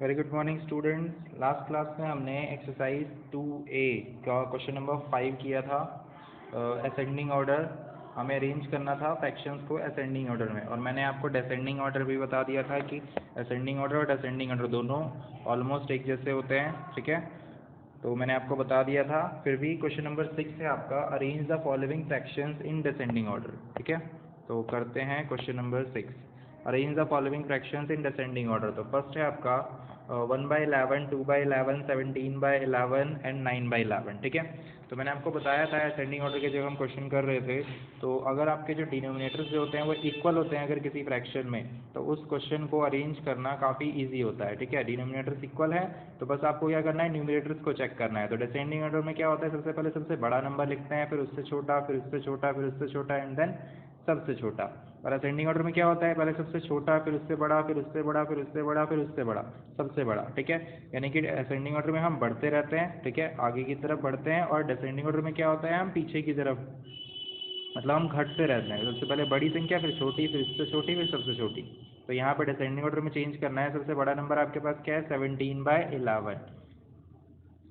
Very good morning students. Last class में हमने exercise 2A का क्वेश्चन नंबर 5 किया था। असेंडिंग ऑर्डर हमें अरेंज करना था फ्रैक्शंस को असेंडिंग ऑर्डर में, और मैंने आपको डिसेंडिंग ऑर्डर भी बता दिया था कि असेंडिंग ऑर्डर और डिसेंडिंग ऑर्डर दोनों ऑलमोस्ट एक जैसे होते हैं। ठीक है, तो मैंने आपको बता दिया था। फिर भी क्वेश्चन नंबर 6 है आपका, arrange the following fractions in descending order. ठीक है, तो करते हैं question number 6, arrange the following fractions in descending order. तो फर्स्ट है आपका 1/11, 2/11, 17/11 एंड 9/11। ठीक है, तो मैंने आपको बताया था असेंडिंग ऑर्डर के जब हम क्वेश्चन कर रहे थे, तो अगर आपके जो डिनोमिनेटर्स जो होते हैं वो इक्वल होते हैं अगर किसी फ्रैक्शन में, तो उस क्वेश्चन को अरेंज करना काफ़ी ईजी होता है। ठीक है, डिनोमिनेटर्स इक्वल है तो बस आपको क्या करना है, न्यूमिनेटर्स को चेक करना है। तो डिसेंडिंग ऑर्डर में क्या होता है, सबसे पहले सबसे बड़ा नंबर लिखते हैं, फिर उससे छोटा, फिर उससे छोटा, फिर उससे छोटा एंड देन सबसे छोटा। और असेंडिंग ऑर्डर में क्या होता है, पहले सबसे छोटा, फिर उससे बड़ा, फिर उससे बड़ा, फिर उससे बड़ा, फिर उससे बड़ा, सबसे बड़ा। ठीक है, यानी कि असेंडिंग ऑर्डर में हम बढ़ते रहते हैं। ठीक है, आगे की तरफ बढ़ते हैं, और डिसेंडिंग ऑर्डर में क्या होता है, हम पीछे की तरफ, मतलब हम घटते रहते हैं। सबसे पहले बड़ी संख्या, फिर छोटी, फिर इससे छोटी, फिर सबसे छोटी। तो यहाँ पर डिसेंडिंग ऑर्डर में चेंज करना है। सबसे बड़ा नंबर आपके पास क्या है, 17/11।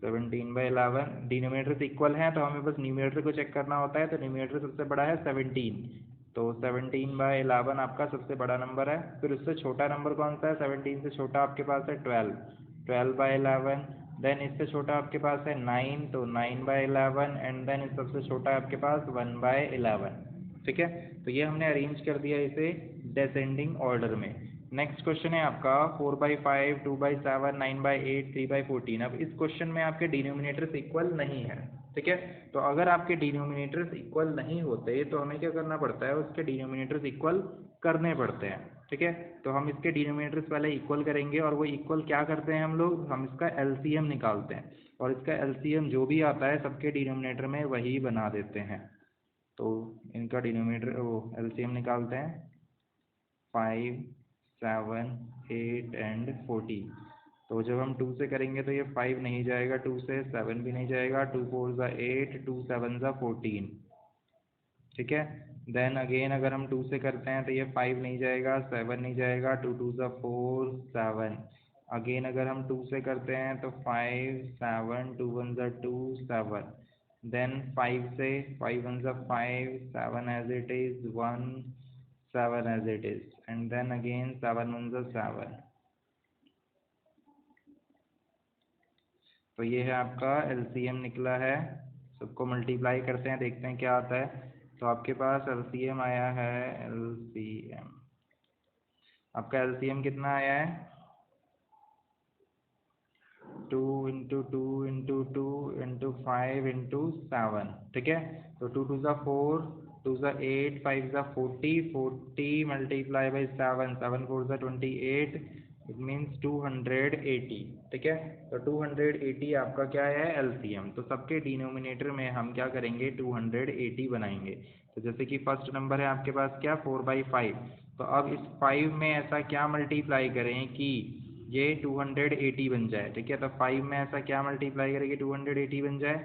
17/11 डिनोमिनेटर्स इक्वल हैं तो हमें बस न्यूमिनेटर को चेक करना होता है। तो न्यूमिनेटर सबसे बड़ा है 17, तो 17/11 आपका सबसे बड़ा नंबर है। फिर उससे छोटा नंबर कौन सा है, 17 से छोटा आपके पास है 12, 12/11। देन इससे छोटा आपके पास है 9, तो 9/11 एंड देन इस सबसे छोटा आपके पास 1/11। ठीक है, तो ये हमने अरेंज कर दिया इसे डिसेंडिंग ऑर्डर में। नेक्स्ट क्वेश्चन है आपका 4/5, 2/7, 9/8, 3/14। अब इस क्वेश्चन में आपके डिनोमिनेटर्स इक्वल नहीं है। ठीक है, तो अगर आपके डिनोमिनेटर्स इक्वल नहीं होते तो हमें क्या करना पड़ता है, उसके डिनोमिनेटर्स इक्वल करने पड़ते हैं। ठीक है, तो हम इसके डिनोमिनेटर्स पहले इक्वल करेंगे, और वो इक्वल क्या करते हैं हम लोग, हम इसका एलसीएम निकालते हैं, और इसका एलसीएम जो भी आता है सबके डिनोमिनेटर में वही बना देते हैं। तो इनका डिनोमिनेटर वो एलसीएम निकालते हैं, 5, 7, 8 एंड 14। तो जब हम 2 से करेंगे तो ये 5 नहीं जाएगा, 2 से 7 भी नहीं जाएगा, 2 4 ज़ा 8, 2 7 ज़ा 14। ठीक है, देन अगेन अगर हम 2 से करते हैं तो ये 5 नहीं जाएगा, 7 नहीं जाएगा, 2 2 ज़ा 4, 7। अगेन अगर हम 2 से करते हैं तो 5, 7, 2 1 ज़ा 2, 7। देन 5 से, 5 1 ज़ा 5, 7 as it is 1, 7 as it is, and then again 7 1 ज़ा 7। तो ये है आपका एलसीएम निकला है। सबको मल्टीप्लाई करते हैं, देखते हैं क्या आता है। तो आपके पास एलसीएम आया है, एलसीएम आपका एलसीएम कितना आया है, 2 इंटू 2 इंटू 2 इंटू 5 इंटू 7। ठीक है, तो 2 2 ज़ा 4, 2 ज़ा 8, 5 ज़ा 40, 40 मल्टीप्लाई बाई 7, 7 4 ज़ा 28, इट मीन्स 280। ठीक है, तो 280 आपका क्या है, एलसीएम। तो सबके डिनोमिनेटर में हम क्या करेंगे, 280 बनाएंगे। तो जैसे कि फर्स्ट नंबर है आपके पास क्या, 4/5। तो अब इस 5 में ऐसा क्या मल्टीप्लाई करें कि ये 280 बन जाए। ठीक है, तो 5 में ऐसा क्या मल्टीप्लाई करेंगे, 280 बन जाए।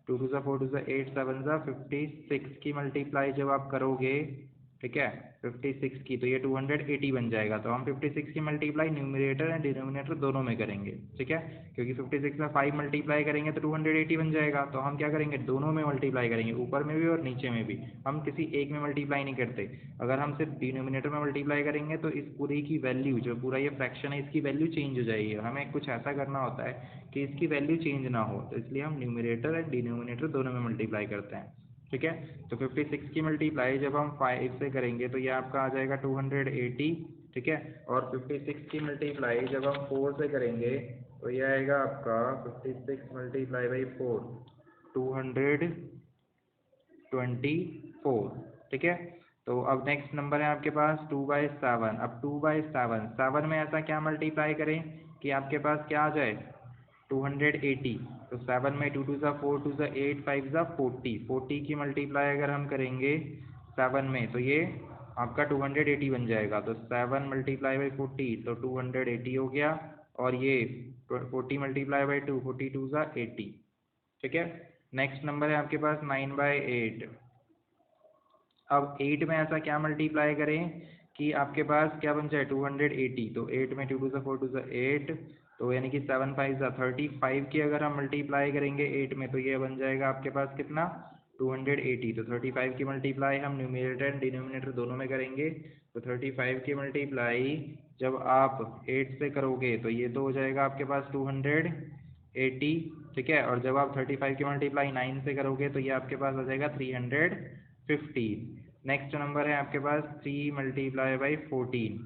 2 2 ज़ा 4, 2 ज़ा 8, 7 ज़ा 56 की मल्टीप्लाई जब आप करोगे, ठीक है, 56 की, तो ये 280 बन जाएगा। तो हम 56 की मल्टीप्लाई न्यूमरेटर एंड डिनोमिनेटर दोनों में करेंगे। ठीक है, क्योंकि 56 में 5 मल्टीप्लाई करेंगे तो 280 बन जाएगा। तो हम क्या करेंगे, दोनों में मल्टीप्लाई करेंगे, ऊपर में भी और नीचे में भी। हम किसी एक में मल्टीप्लाई नहीं करते। अगर हम सिर्फ डिनोमिनेटर में मल्टीप्लाई करेंगे तो इस पूरी की वैल्यू, जो पूरा ये फ्रैक्शन है, इसकी वैल्यू चेंज हो जाएगी। हमें कुछ ऐसा करना होता है कि इसकी वैल्यू चेंज ना हो, तो इसलिए हम न्यूमरेटर एंड डिनोमिनेटर दोनों में मल्टीप्लाई करते हैं। ठीक है, तो 56 की मल्टीप्लाई जब हम 5 से करेंगे तो ये आपका आ जाएगा 280। ठीक है, और 56 की मल्टीप्लाई जब हम 4 से करेंगे तो ये आएगा आपका 56 मल्टीप्लाई बाई 4, 224। ठीक है, तो अब नेक्स्ट नंबर है आपके पास 2/7। अब 2/7, 7 में ऐसा क्या मल्टीप्लाई करें कि आपके पास क्या आ जाए, 280। तो 7 में 2 2 ज़ा 4, 2 ज़ा 8, 5 ज़ा 40, 40 की मल्टीप्लाई अगर हम करेंगे 7 में तो ये आपका 280 बन जाएगा। तो 7 मल्टीप्लाई बाई 40, तो 280 हो गया, और ये 40 मल्टीप्लाई बाई 2, 42 ज़ा 80। ठीक है, नेक्स्ट नंबर है आपके पास 9/8। अब 8 में ऐसा क्या मल्टीप्लाई करें कि आपके पास क्या बन जाए 280, तो 8 में 2 टू ज़ा 4 टू ज़ा 8, तो यानी कि 7 5 ज़ा 35 की अगर हम मल्टीप्लाई करेंगे 8 में, तो ये बन जाएगा आपके पास कितना 280। तो 35 की मल्टीप्लाई हम न्यूमरेटर एंड डिनोमिनेटर दोनों में करेंगे। तो 35 की मल्टीप्लाई जब आप 8 से करोगे तो ये तो हो जाएगा आपके पास 280, ठीक है। और जब आप 35 की मल्टीप्लाई 9 से करोगे तो ये आपके पास हो जाएगा 315। नेक्स्ट नंबर है आपके पास 3 मल्टीप्लाई बाई 14।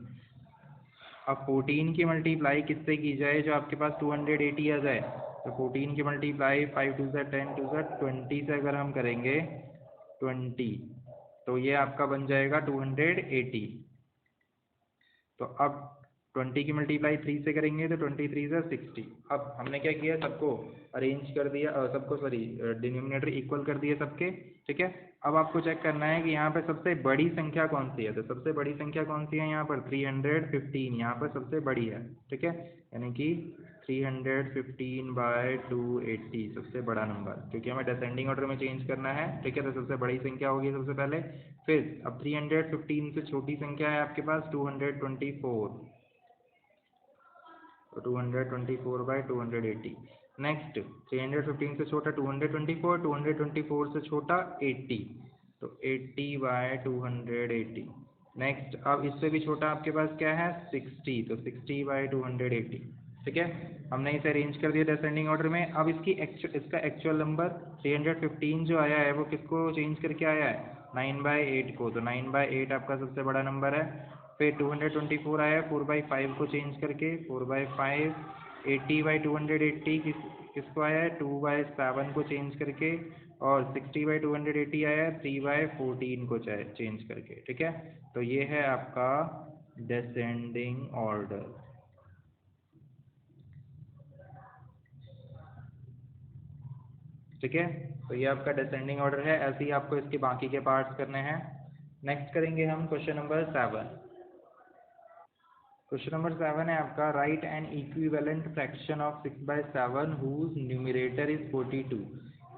अब 14 की मल्टीप्लाई किससे की जाए जो आपके पास 280 आ जाए, तो 14 की मल्टीप्लाई 5 टू ज़ा 10 टू ज़ा 20 से अगर हम करेंगे 20, तो ये आपका बन जाएगा 280। तो अब 20 की मल्टीप्लाई 3 से करेंगे तो 23 ज़ा 60। अब हमने क्या किया, सबको अरेंज कर दिया, सबको सॉरी डिनोमिनेटर इक्वल कर दिए सबके, ठीक है। अब आपको चेक करना है कि यहाँ पर सबसे बड़ी संख्या कौन सी है। तो सबसे बड़ी संख्या कौन सी है यहाँ पर 315, यहाँ पर सबसे बड़ी है, ठीक है। यानी कि 315/280 सबसे बड़ा नंबर, क्योंकि हमें डिसेंडिंग ऑर्डर में चेंज करना है, ठीक है। तो सबसे बड़ी संख्या होगी सबसे पहले। फिर अब 315 से छोटी संख्या है आपके पास 224, तो 224/280। नेक्स्ट 315 से छोटा 224, 224 से छोटा 80, तो 80/280। नेक्स्ट अब इससे भी छोटा आपके पास क्या है 60, तो 60/280, ठीक है। हमने इसे अरेंज कर दिया डिसेंडिंग ऑर्डर में। अब इसका एक्चुअल नंबर 315 जो आया है वो किसको चेंज करके आया है 9/8 को, तो 9/8 आपका सबसे बड़ा नंबर है। फिर 224 आया है 4/5 को चेंज करके 4/5। 80/280 किसको आया है 2/7 को चेंज करके, और 60/280 आया है 3/14 को चेंज करके, ठीक है। तो ये है आपका डिसेंडिंग ऑर्डर, ठीक है। तो ये आपका डिसेंडिंग ऑर्डर है। ऐसे ही आपको इसके बाकी के पार्ट्स करने हैं। नेक्स्ट करेंगे हम क्वेश्चन नंबर 7। क्वेश्चन नंबर 7 है आपका, write an equivalent fraction of 6/7 whose numerator is 42।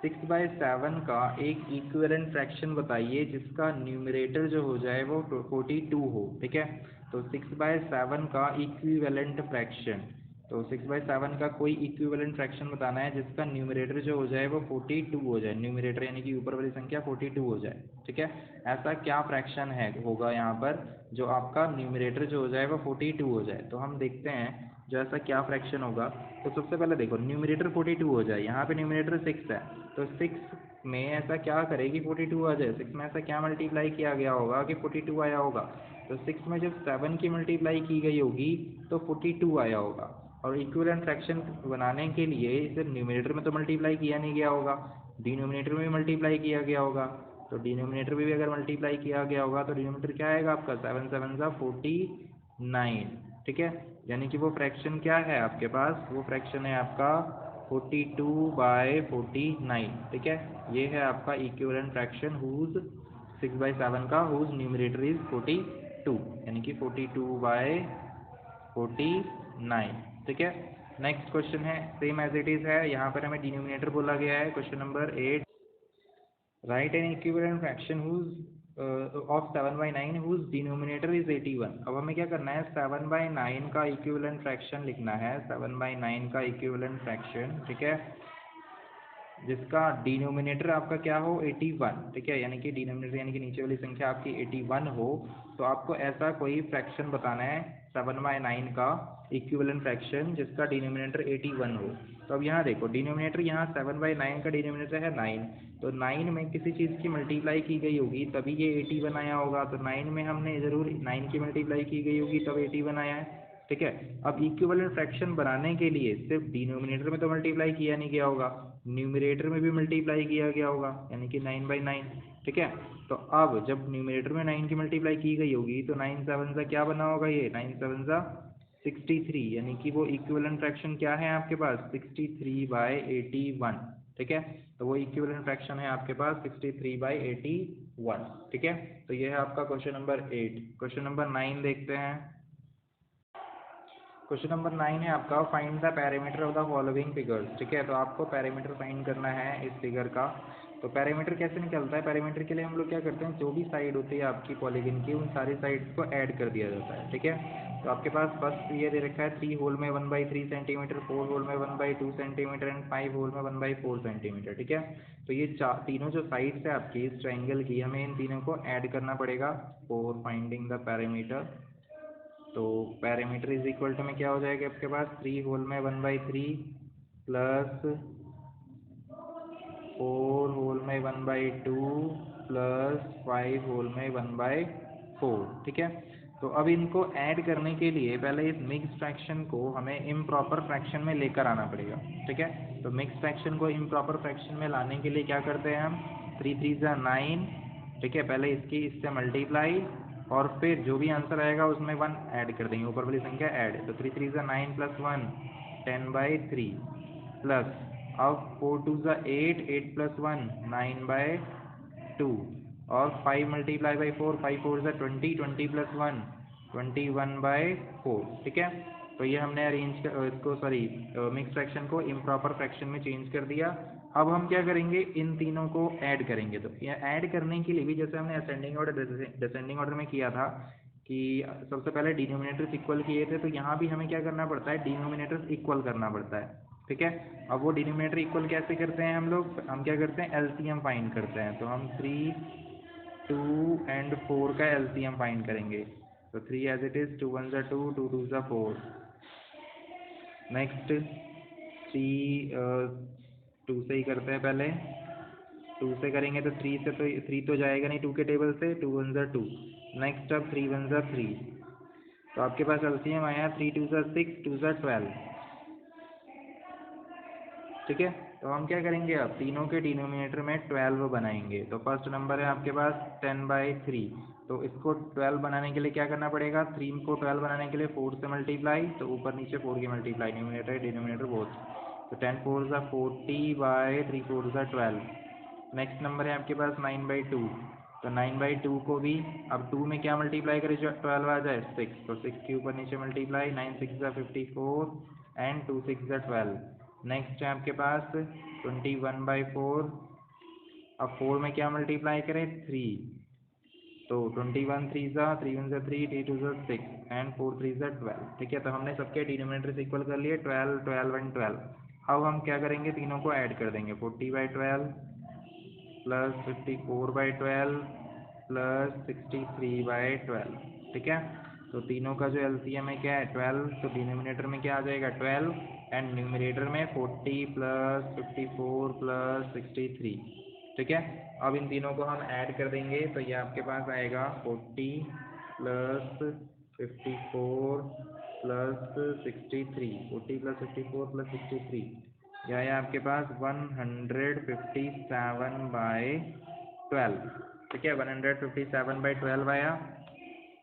6/7 का एक इक्विवेलेंट फ्रैक्शन बताइए जिसका न्यूमरेटर जो हो जाए वो 42 हो, ठीक है। तो 6/7 का इक्विवेलेंट फ्रैक्शन, तो 6/7 का कोई इक्विवेलेंट फ्रैक्शन बताना है जिसका न्यूमरेटर जो हो जाए वो 42 हो जाए, न्यूमरेटर यानी कि ऊपर वाली संख्या 42 हो जाए, ठीक है। ऐसा क्या फ्रैक्शन है होगा यहाँ पर जो आपका न्यूमरेटर जो हो जाए वो 42 हो जाए। तो हम देखते हैं जो ऐसा क्या फ्रैक्शन होगा। तो सबसे पहले देखो न्यूमरेटर 42 हो जाए, यहाँ पे न्यूमरेटर 6 है, तो 6 में ऐसा क्या करे कि 42 आ जाए। 6 में ऐसा क्या मल्टीप्लाई किया गया होगा कि 42 आया होगा। तो 6 में जब 7 की मल्टीप्लाई की गई होगी तो 42 आया होगा। और इक्विवेलेंट फ्रैक्शन बनाने के लिए सिर्फ न्यूमरेटर में तो मल्टीप्लाई किया नहीं गया होगा, डिनोमिनेटर में भी मल्टीप्लाई किया गया होगा। तो डिनोमिनेटर में भी अगर मल्टीप्लाई किया गया होगा तो डिनोमिनेटर क्या आएगा आपका 7 7 ज़ा 49, ठीक है। यानी कि वो फ्रैक्शन क्या है आपके पास, वो फ्रैक्शन है आपका 42/49, ठीक है। ये है आपका इक्विवेलेंट फ्रैक्शन हुज 6/7 का हुज न्यूमरेटर इज 42, यानी कि 42/49, ठीक है। नेक्स्ट क्वेश्चन है सेम एज इट इज़ है, यहाँ पर हमें डिनोमिनेटर बोला गया है। Question number 8, write an equivalent fraction whose of 7/9 whose denominator is 81। अब हमें क्या करना है 7/9 का इक्विवेलेंट फ्रैक्शन लिखना है, 7/9 का इक्विवेलेंट फ्रैक्शन, ठीक है, जिसका डिनोमिनेटर आपका क्या हो 81, ठीक है। यानी कि डिनोमिनेटर यानी कि नीचे वाली संख्या आपकी 81 हो, तो आपको ऐसा कोई फ्रैक्शन बताना है 7/9 का इक्विवेलेंट फ्रैक्शन जिसका डिनोमिनेटर 81 हो। तो अब यहाँ देखो डिनोमिनेटर यहाँ 7/9 का डिनोमिनेटर है 9, तो 9 में किसी चीज़ की मल्टीप्लाई की गई होगी तभी ये 81 आया होगा। तो 9 में हमने ज़रूर 9 की मल्टीप्लाई की गई होगी तब 81 आया है, ठीक है। अब इक्विवेलेंट फ्रैक्शन बनाने के लिए सिर्फ डिनोमिनेटर में तो मल्टीप्लाई किया नहीं गया होगा, न्यूमरेटर में भी मल्टीप्लाई किया गया होगा, यानी कि 9/9, ठीक है। तो अब जब न्यूमरेटर में 9 की मल्टीप्लाई की गई होगी तो 9 7 सा क्या बना होगा, ये 9 7 सा 63, यानी कि वो इक्विवेलेंट फ्रैक्शन क्या है आपके पास 63/81, ठीक है। तो वो इक्विवेलेंट फ्रैक्शन है आपके पास 63/81, ठीक है। तो ये है आपका क्वेश्चन नंबर 8। क्वेश्चन नंबर 9 देखते हैं। क्वेश्चन नंबर 9 है आपका, find the parameter of the following figures, ठीक है। तो आपको पैरामीटर फाइंड करना है इस फिगर का। तो तो पैरामीटर कैसे निकलता है? पैरामीटर के लिए हम लोग क्या करते हैं, जो भी साइड होती है आपकी पॉलीगन की, उन सारी साइड्स को ऐड कर दिया जाता है, ठीक है। तो आपके पास फर्स्ट ये दे रखा है 3 होल में 1/3 सेंटीमीटर, 4 होल में 1/2 सेंटीमीटर एंड 5 होल में 1/4 सेंटीमीटर, ठीक है। तो ये तीनों जो साइड्स है आपकी इस ट्राइंगल की, हमें इन तीनों को ऐड करना पड़ेगा फॉर फाइंडिंग द पैरामीटर। तो पैरामीटर इज इक्वल टू में क्या हो जाएगा आपके पास, 3 होल में 1/3 प्लस 4 होल में 1/2 प्लस 5 होल में 1/4, ठीक है। तो अब इनको ऐड करने के लिए पहले इस मिक्स फ्रैक्शन को हमें इम्प्रॉपर फ्रैक्शन में लेकर आना पड़ेगा, ठीक है। तो मिक्स फ्रैक्शन को इम्प्रॉपर फ्रैक्शन में लाने के लिए क्या करते हैं हम, 3 3 ज़ा 9, ठीक है। पहले इससे मल्टीप्लाई और फिर जो भी आंसर आएगा उसमें 1 ऐड कर देंगे, ऊपर वाली संख्या ऐड। तो 3 3 ज़ा 9 प्लस 1 10/3 प्लस, अब 4 2 ज़ा 8, 8 प्लस 1 9/2 और 5 मल्टीप्लाई बाई 4, 5 4 ज़ा 20, 20 प्लस 1 21/4, ठीक है। तो ये हमने अरेंज इसको मिक्स फ्रैक्शन को इम्प्रॉपर फ्रैक्शन में चेंज कर दिया। अब हम क्या करेंगे, इन तीनों को ऐड करेंगे। तो ये ऐड करने के लिए भी जैसे हमने असेंडिंग ऑर्डर डिसेंडिंग ऑर्डर में किया था कि सबसे पहले डिनोमिनेटर्स इक्वल किए थे, तो यहाँ भी हमें क्या करना पड़ता है, डिनोमिनेटर्स इक्वल करना पड़ता है, ठीक है। अब वो डिनोमिनेटर इक्वल कैसे करते हैं हम लोग, हम क्या करते हैं, एलसीएम फाइंड करते हैं। तो हम 3 2 एंड 4 का एलसीएम फाइंड करेंगे। तो 3 एज इट इज, 2 1 ज़ा 2, 2 2 ज़ा 4। नेक्स्ट 2 से ही करते हैं पहले, 2 से करेंगे तो 3 से, तो 3 तो जाएगा नहीं 2 के टेबल से, 2 1 ज़ा 2। नेक्स्ट अब 3 1 ज़ा 3, तो आपके पास एलसीएम आया 3 2 ज़ा 6, 2 ज़ा 12, ठीक है। तो हम क्या करेंगे, अब तीनों के डिनोमिनेटर में 12 बनाएंगे। तो फर्स्ट नंबर है आपके पास 10/3, तो इसको 12 बनाने के लिए क्या करना पड़ेगा, 3 को 12 बनाने के लिए 4 से मल्टीप्लाई, तो ऊपर नीचे 4 की मल्टीप्लाई, न्यूमिनेटर डिनोमिनेटर बोथ। तो 10 4 ज़ा 40/3 4 ज़ा 12। नेक्स्ट नंबर है आपके पास 9/2, तो 9/2 को भी अब 2 में क्या मल्टीप्लाई करें जो 12 आ जाए, 6, तो 6 के ऊपर नीचे मल्टीप्लाई, 9 6 ज़ा 54 एंड 2 6 ज़ा 12। नेक्स्ट है आपके पास 21/4, अब 4 में क्या मल्टीप्लाई करें, 3, तो 21 3 ज़ा 3 1 ज़ा 3, 3 2 ज़ा 6 एंड 4 3 ज़ा 12, ठीक है। तो हमने सबके डिनोमिनेटर्स इक्वल कर लिए, 12 12 एंड 12। अब हम क्या करेंगे, तीनों को ऐड कर देंगे, 40/12 प्लस 54/12 प्लस 63/12, ठीक है। तो तीनों का जो एलसीएम है क्या है, 12, तो डिनोमिनेटर में क्या आ जाएगा, 12 एंड न्यूमिनेटर में 40 प्लस 54 प्लस 63, ठीक है। अब इन तीनों को हम ऐड कर देंगे, तो ये आपके पास आएगा 40 प्लस 54 प्लस 63, 40 प्लस 54 प्लस 63, यह है आपके पास 157/12, ठीक है। 157/12 आया।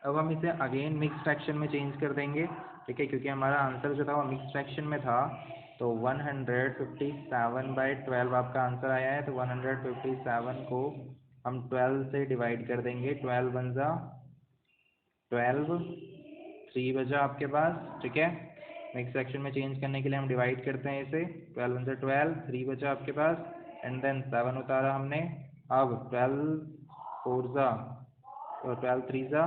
अब हम इसे अगेन मिक्स फ्रैक्शन में चेंज कर देंगे, ठीक है, क्योंकि हमारा आंसर जो था वो मिक्स फ्रैक्शन में था। तो 157/12 आपका आंसर आया है। तो 157 को हम 12 से डिवाइड कर देंगे, 12 1 ज़ा 12, 3 बचा आपके पास, ठीक है। मिक्स फ्रैक्शन में चेंज करने के लिए हम डिवाइड करते हैं इसे, 12 1 ज़ा 12, 3 बचा आपके पास एंड देन 7 उतारा हमने। अब 12 4 ज़ा, 12 3 ज़ा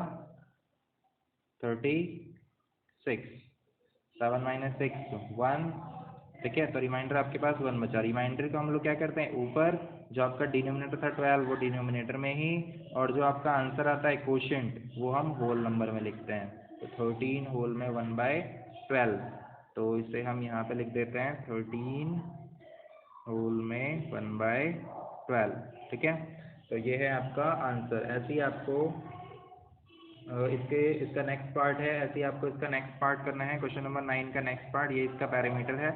36, 7 - 6 1, ठीक है। तो रिमाइंडर आपके पास 1 बचा। रिमाइंडर को हम लोग क्या करते हैं, ऊपर जो आपका डिनोमिनेटर था 12 वो डिनोमिनेटर में ही, और जो आपका आंसर आता है कोशेंट वो हम होल नंबर में लिखते हैं। तो 13 होल में 1/12, तो इसे हम यहाँ पे लिख देते हैं 13 होल में 1/12, ठीक है। तो ये है आपका आंसर। ऐसे ही आपको इसका नेक्स्ट पार्ट है, ऐसे ही आपको इसका नेक्स्ट पार्ट करना है। क्वेश्चन नंबर 9 का नेक्स्ट पार्ट, ये इसका पैरामीटर है।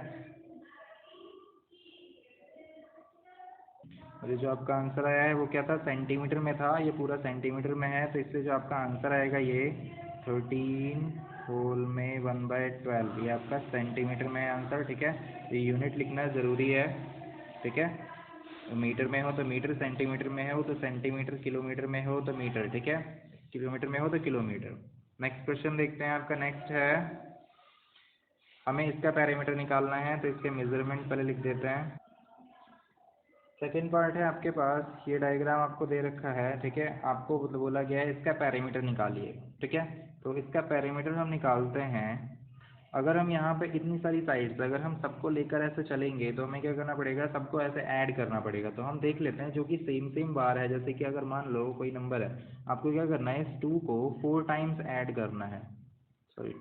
और ये जो आपका आंसर आया है वो क्या था, सेंटीमीटर में था, ये पूरा सेंटीमीटर में है। तो इससे जो आपका आंसर आएगा ये 13 होल में 1/12, ये आपका सेंटीमीटर में है आंसर, ठीक है। ये यूनिट लिखना ज़रूरी है, ठीक है। तो मीटर में हो तो मीटर, सेंटीमीटर में हो तो सेंटीमीटर, किलोमीटर में हो तो मीटर, ठीक है, किलोमीटर में हो तो किलोमीटर। नेक्स्ट क्वेश्चन देखते हैं। आपका नेक्स्ट है, हमें इसका पैरामीटर निकालना है, तो इसके मेजरमेंट पहले लिख देते हैं। सेकेंड पार्ट है आपके पास, ये डायग्राम आपको दे रखा है, ठीक है। आपको बोला गया है इसका पैरामीटर निकालिए, ठीक है। तो इसका पैरामीटर हम निकालते हैं। अगर हम यहाँ पे इतनी सारी साइड्स, अगर हम सबको लेकर ऐसे चलेंगे तो हमें क्या करना पड़ेगा, सबको ऐसे ऐड करना पड़ेगा। तो हम देख लेते हैं जो कि सेम सेम बार है। जैसे कि अगर मान लो कोई नंबर है, आपको क्या करना है, इस 2 को 4 टाइम्स ऐड करना है, सॉरी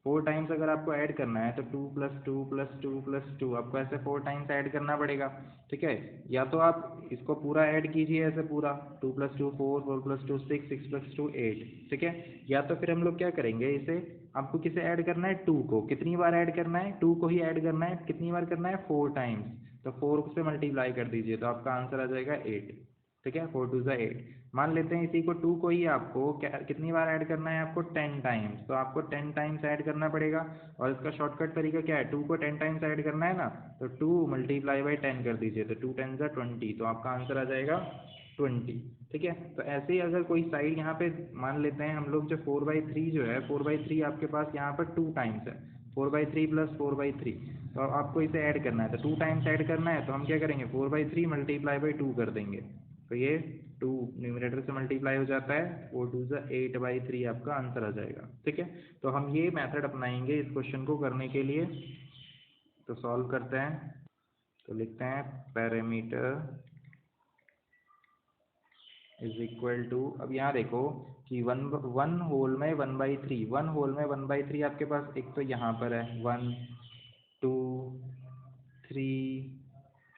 4 टाइम्स अगर आपको ऐड करना है तो 2 + 2 + 2 + 2 आपको ऐसे 4 टाइम्स ऐड करना पड़ेगा, ठीक है। या तो आप इसको पूरा ऐड कीजिए ऐसे पूरा, 2 + 2 4, 4 + 2 6, 6 + 2 8, ठीक है। या तो फिर हम लोग क्या करेंगे, इसे आपको किसे ऐड करना है, 2 को। कितनी बार ऐड करना है, 2 को ही ऐड करना है। कितनी बार करना है, 4 टाइम्स। तो 4 से मल्टीप्लाई कर दीजिए तो आपका आंसर आ जाएगा 8, ठीक है। 4 × 2 = 8। मान लेते हैं इसी को 2 को ही आपको कितनी बार ऐड करना है, आपको 10 टाइम्स। तो आपको 10 टाइम्स ऐड करना पड़ेगा। और इसका शॉर्टकट तरीका क्या है, 2 को 10 टाइम्स ऐड करना है ना, तो 2 × 10 कर दीजिए, तो 2 × 10 = 20, तो आपका आंसर आ जाएगा 20, ठीक है। तो ऐसे ही अगर कोई साइड यहाँ पे मान लेते हैं हम लोग, जो 4/3 जो है, 4/3 आपके पास यहाँ पर 2 टाइम्स है, 4/3 + 4/3, तो आपको इसे ऐड करना है। तो 2 टाइम्स ऐड करना है, तो हम क्या करेंगे, 4/3 × 2 कर देंगे। तो ये 2 न्यूमरेटर से मल्टीप्लाई हो जाता है, 4 × 2 = 8/3 आपका आंसर आ जाएगा, ठीक है। तो हम ये मेथड अपनाएंगे इस क्वेश्चन को करने के लिए। तो सॉल्व करते हैं। तो लिखते हैं पैरामीटर = अब यहाँ देखो कि 1 होल में 1/3, 1 होल में 1/3 आपके पास एक तो यहाँ पर है 1 2 3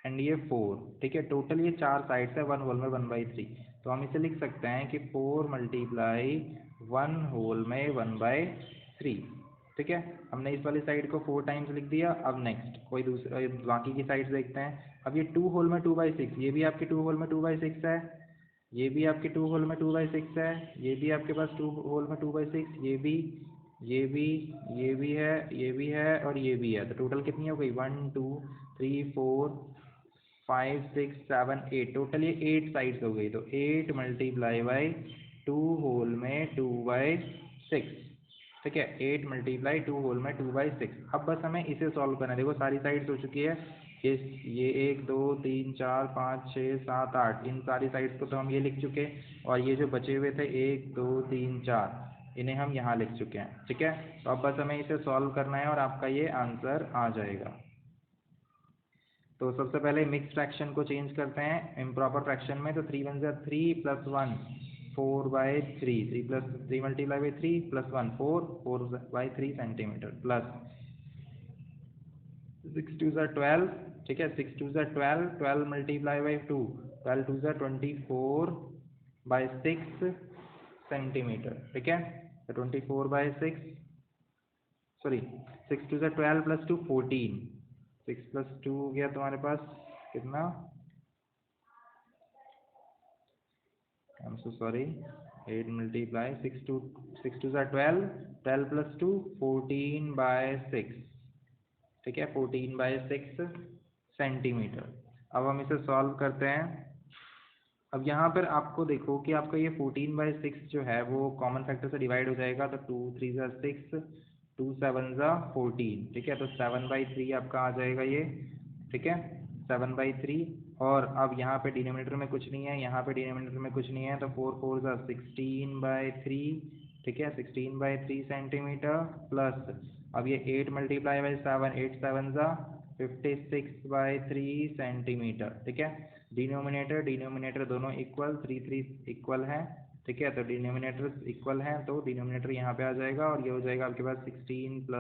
एंड ये 4, ठीक है। टोटल ये 4 साइड्स है 1 होल में 1/3। तो हम इसे लिख सकते हैं कि 4 × 1 होल में 1/3, ठीक है। हमने इस वाली साइड को 4 टाइम्स लिख दिया। अब नेक्स्ट कोई दूसरा बाकी की साइड्स देखते हैं। अब ये 2 होल में 2/6, ये भी आपके 2 होल में 2/6 है, ये भी आपके 2 होल में 2/6 है, ये भी आपके पास 2 होल में 2/6, ये भी, ये भी, ये भी है, ये भी है और ये भी है। तो टोटल कितनी हो गई, 1 2 3 4 5 6 7 8, टोटल ये 8 साइड्स हो गई। तो 8 × 2 होल में 2/6, ठीक है। 8 × 2 होल में 2/6। अब बस हमें इसे सॉल्व करना है। देखो सारी साइड्स हो चुकी है, ये 1 2 3 4 5 6 7 8, इन सारी साइड्स को तो हम ये लिख चुके। और ये जो बचे हुए थे 1 2 3 4, इन्हें हम यहाँ लिख चुके हैं, ठीक है। तो अब बस हमें इसे सॉल्व करना है और आपका ये आंसर आ जाएगा। तो सबसे पहले मिक्स फ्रैक्शन को चेंज करते हैं इम्प्रॉपर फ्रैक्शन में। तो 3 × 1 = 3 + 1 4/3, 3 × 3 + 1 4, 4/3 सेंटीमीटर, प्लस 6 × 2 = 12, ठीक है। 6 × 2 = 12, 12 × 2, 12 × 2 = 24/6 सेंटीमीटर, ठीक है। तो 24/6, सॉरी 6 × 2 = 12 + 2 14, 6 + 2 हो गया तुम्हारे पास कितना, आई एम सो सॉरी, 8 × 6 2 6 2 = 12, 12 + 2 14/6, ठीक है, 14/6 सेंटीमीटर। अब हम इसे सॉल्व करते हैं। अब यहाँ पर आपको देखो कि आपका ये 14/6 जो है वो कॉमन फैक्टर से डिवाइड हो जाएगा। तो 2 3 = 6, 2 7 = 14, ठीक है। तो 7/3 आपका आ जाएगा ये, ठीक है, 7/3। और अब यहाँ पे डिनोमिनेटर में कुछ नहीं है, यहाँ पे डिनोमिनेटर में कुछ नहीं है, तो 4 4 = 16/3, ठीक है, 16/3 सेंटीमीटर, प्लस अब ये 8 × 7, 8 7 = 56/3 सेंटीमीटर, ठीक है। डिनोमिनेटर दोनों इक्वल, 3 3 इक्वल है, ठीक है। तो डिनोमिनेटर इक्वल है तो डिनोमिनेटर यहाँ पे आ जाएगा और ये हो जाएगा आपके पास 16 +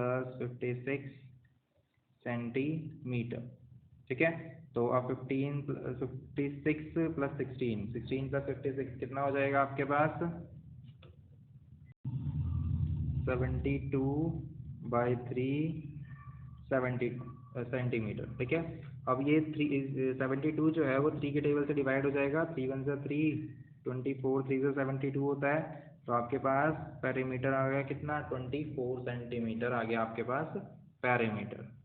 56 सेंटीमीटर, ठीक है। तो अब 56 + 16, 16 + 56 कितना हो जाएगा आपके पास, 72/3 सेंटीमीटर, ठीक है। अब ये 72 जो है वो 3 के टेबल से डिवाइड हो जाएगा। 3 × 1 = 3, 24, 3 से 72 होता है। तो आपके पास पेरीमीटर आ गया कितना, 24 सेंटीमीटर आ गया आपके पास पेरीमीटर।